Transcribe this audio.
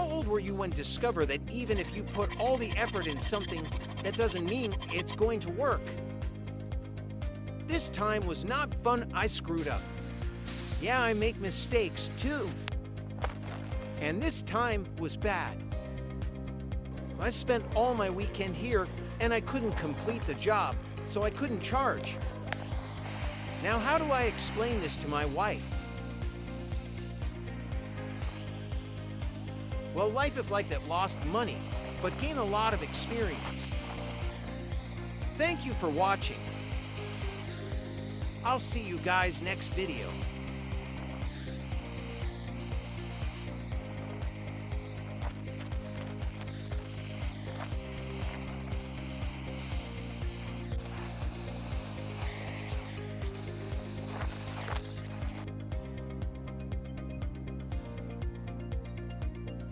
How old were you when you discovered that even if you put all the effort in something, that doesn't mean it's going to work? This time was not fun. I screwed up. Yeah, I make mistakes too. And this time was bad. I spent all my weekend here and I couldn't complete the job, so I couldn't charge. Now, how do I explain this to my wife? Well, life is like that. Lost money, but gain a lot of experience. Thank you for watching. I'll see you guys next video.